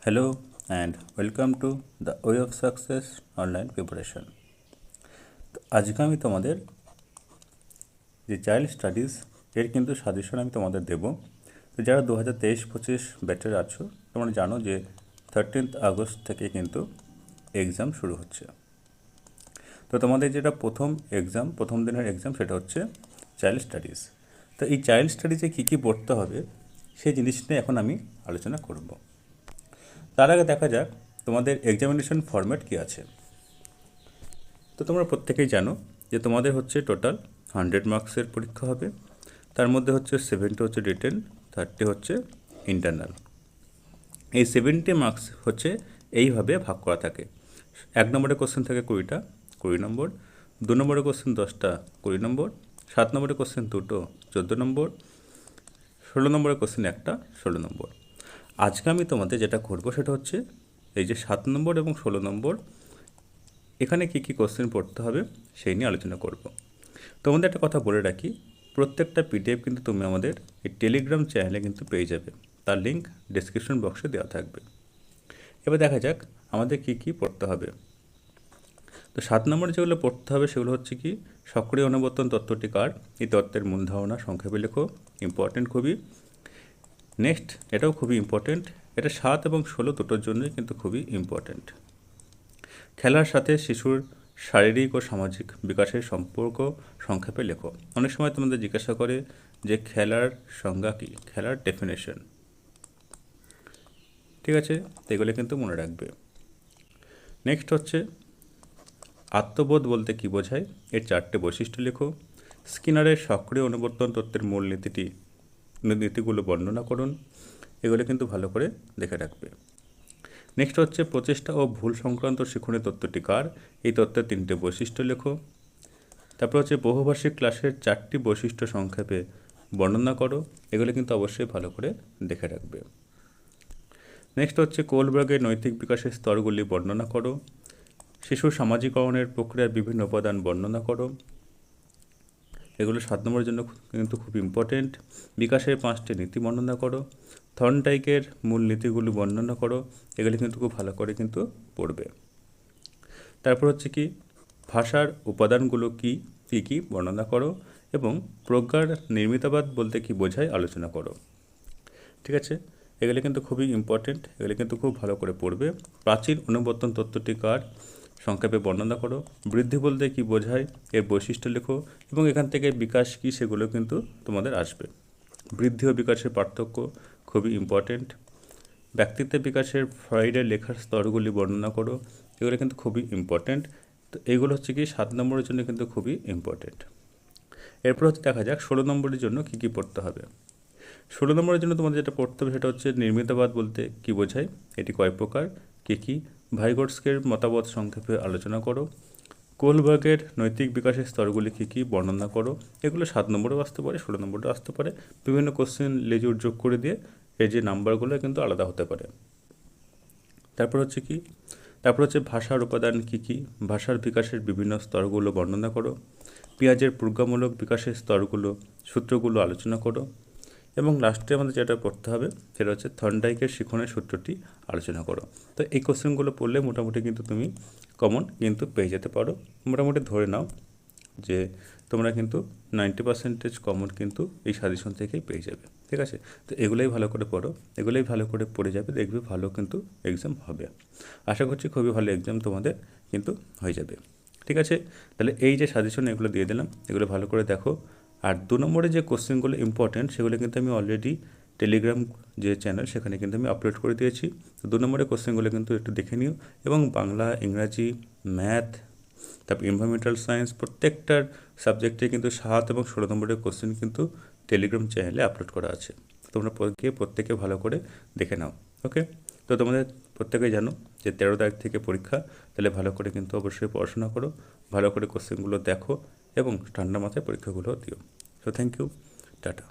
Hello and welcome to the Way of Success Online Preparation. তো আজকে আমি তোমাদের যে চাইল্ড স্টাডিজ এর কিন্তু সাজেশন আমি তোমাদের দেব। তো যারা 2023-25 ব্যাচের আছো তোমরা জানো যে 13th আগস্ট থেকে কিন্তু এক্সাম শুরু হচ্ছে। তো তোমাদের যেটা প্রথম দিনের এক্সাম সেটা হচ্ছে চাইল্ড স্টাডিজ। তো এই চাইল্ড স্টাডিজে কী কী পড়তে হবে সেই জিনিস নিয়ে এখন আমি আলোচনা করব। তার আগে দেখা যাক তোমাদের এক্সামিনেশন ফরম্যাট কী আছে। তো তোমরা প্রত্যেকেই জানো যে তোমাদের হচ্ছে টোটাল 100 মার্কসের পরীক্ষা হবে। তার মধ্যে হচ্ছে 70 হচ্ছে রিটেন, 30 হচ্ছে ইন্টারনাল। এই 70 মার্কস হচ্ছে এইভাবে ভাগ করা থাকে। 1 নম্বরের কোশ্চেন থাকে 20টা, 20 নম্বর। 2 নম্বরের কোশ্চেন 10টা, 20 নম্বর। 7 নম্বরের কোশ্চেন 2টো, 14 নম্বর। 16 নম্বরের কোশ্চেন একটা, 16 নম্বর। আজকে আমি তোমাদের যেটা করবো সেটা হচ্ছে এই যে 7 নম্বর এবং 16 নম্বর এখানে কী কী কোশ্চেন পড়তে হবে সেই নিয়ে আলোচনা করব। তোমাদের একটা কথা বলে রাখি, প্রত্যেকটা পিডিএফ কিন্তু তুমি আমাদের এই টেলিগ্রাম চ্যানেলে কিন্তু পেয়ে যাবে, তার লিঙ্ক ডেসক্রিপশন বক্সে দেওয়া থাকবে। এবার দেখা যাক আমাদের কী কী পড়তে হবে। তো 7 নম্বরে যেগুলো পড়তে হবে সেগুলো হচ্ছে কি, সক্রিয় অনুবর্তন তত্ত্বটি কার, এই তত্ত্বের মূল ধারণা সংক্ষেপে লেখো, ইম্পর্টেন্ট খুবই। নেক্সট, এটাও খুবই ইম্পর্টেন্ট, এটা 7 এবং 16 দুটোর জন্যই কিন্তু খুবই ইম্পর্টেন্ট। খেলার সাথে শিশুর শারীরিক ও সামাজিক বিকাশের সম্পর্ক সংক্ষেপে লেখো। অনেক সময় তোমাদের জিজ্ঞাসা করে যে খেলার সংজ্ঞা কী, খেলার ডেফিনেশন। ঠিক আছে, এগুলো কিন্তু মনে রাখবে। নেক্সট হচ্ছে আত্মবোধ বলতে কী বোঝায়, এর 4টে বৈশিষ্ট্য লেখো। স্কিনারের সক্রিয় অনুবর্তন তত্ত্বের মূল নীতিগুলো বর্ণনা করুন। এগুলো কিন্তু ভালো করে দেখে রাখবে। নেক্সট হচ্ছে প্রচেষ্টা ও ভুল সংক্রান্ত শিক্ষণীয় তত্ত্বটি কার, এই তত্ত্বের 3টে বৈশিষ্ট্য লেখো। তারপর হচ্ছে বহুভাষিক ক্লাসের 4টি বৈশিষ্ট্য সংক্ষেপে বর্ণনা করো। এগুলো কিন্তু অবশ্যই ভালো করে দেখে রাখবে। নেক্সট হচ্ছে কোলবার্গের নৈতিক বিকাশের স্তরগুলি বর্ণনা করো। শিশুর সামাজিকরণের প্রক্রিয়ার বিভিন্ন উপাদান বর্ণনা করো। এগুলো 7 নম্বরের জন্য কিন্তু খুব ইম্পর্টেন্ট। বিকাশের 5টি নীতি বর্ণনা করো। থর্নডাইকের মূল নীতিগুলি বর্ণনা করো। এগুলি কিন্তু খুব ভালো করে কিন্তু পড়বে। তারপর হচ্ছে কি, ভাষার উপাদানগুলো কী কী বর্ণনা করো এবং প্রজ্ঞার নির্মিতবাদ বলতে কী বোঝায় আলোচনা করো। ঠিক আছে, এগুলি কিন্তু খুবই ইম্পর্টেন্ট, এগুলি কিন্তু খুব ভালো করে পড়বে। প্রাচীন অনুবর্তন তত্ত্বটি কার, সংক্ষেপে বর্ণনা করো। বৃদ্ধি বলতে কী বোঝায়, এর বৈশিষ্ট্য লেখো এবং এখান থেকে বিকাশ কী সেগুলো কিন্তু তোমাদের আসবে। বৃদ্ধি ও বিকাশের পার্থক্য খুবই ইম্পর্টেন্ট। ব্যক্তিত্বের বিকাশের ফ্রয়েডের লেখার স্তরগুলি বর্ণনা করো। এগুলো কিন্তু খুবই ইম্পর্টেন্ট। তো এইগুলো হচ্ছে কি 7 নম্বরের জন্য কিন্তু খুবই ইম্পর্টেন্ট। এরপর হচ্ছে দেখা যাক 16 নম্বরের জন্য কী কী পড়তে হবে। 16 নম্বরের জন্য তোমাদের যেটা পড়তে হবে সেটা হচ্ছে নির্মিতবাদ বলতে কী বোঝায়, এটি কয় প্রকার, কী ভাইগোটস্কের মতামত সংক্ষেপে আলোচনা করো। কোলবার্গের নৈতিক বিকাশের স্তরগুলি কী বর্ণনা করো। এগুলো 7 নম্বরেও আসতে পারে, 16 নম্বরেও আসতে পারে। বিভিন্ন কোশ্চেন লেজুর যোগ করে দিয়ে এই যে নাম্বারগুলো কিন্তু আলাদা হতে পারে। তারপর হচ্ছে ভাষার উপাদান কী, ভাষার বিকাশের বিভিন্ন স্তরগুলো বর্ণনা করো। পেঁয়াজের প্রজ্ঞামূলক বিকাশের সূত্রগুলো আলোচনা করো। এবং লাস্টে আমাদের যেটা পড়তে হবে সেটা হচ্ছে থর্নডাইকের শিক্ষণের সূত্রটি আলোচনা করো। তো এই কোশ্চেনগুলো পড়লে মোটামুটি কিন্তু তুমি কমন কিন্তু পেয়ে যেতে পারো। মোটামুটি ধরে নাও যে তোমরা কিন্তু 90% কমন কিন্তু এই সাজেশন থেকেই পেয়ে যাবে। ঠিক আছে, তো এগুলোই ভালো করে পড়ো, এগুলোই ভালো করে পড়ে যাবে, দেখবে ভালো কিন্তু এক্সাম হবে। আশা করছি খুবই ভালো এক্সাম তোমাদের কিন্তু হয়ে যাবে। ঠিক আছে, তাহলে এই যে সাজেশন এগুলো দিয়ে দিলাম, এগুলো ভালো করে দেখো। আর 2 নম্বরে যে কোশ্চেনগুলো ইম্পর্টেন্ট সেগুলো কিন্তু আমি অলরেডি টেলিগ্রাম যে চ্যানেল সেখানে কিন্তু আমি আপলোড করে দিয়েছি। তো 2 নম্বরের কোশ্চেনগুলো কিন্তু একটু দেখে নিও এবং বাংলা, ইংরাজি, ম্যাথ, তারপর এনভায়রনমেন্টাল সায়েন্স প্রত্যেকটার সাবজেক্টে কিন্তু 7 এবং 16 নম্বরের কোশ্চেন কিন্তু টেলিগ্রাম চ্যানেলে আপলোড করা আছে। তোমরা প্রত্যেকে ভালো করে দেখে নাও। ওকে, তো তোমাদের প্রত্যেকেই জানো যে 13 তারিখ থেকে পরীক্ষা, তাহলে ভালো করে কিন্তু অবশ্যই পড়াশোনা করো, ভালো করে কোশ্চেনগুলো দেখো এবং ঠান্ডা মাথায় পরীক্ষাগুলো দিও। So thank you, tata.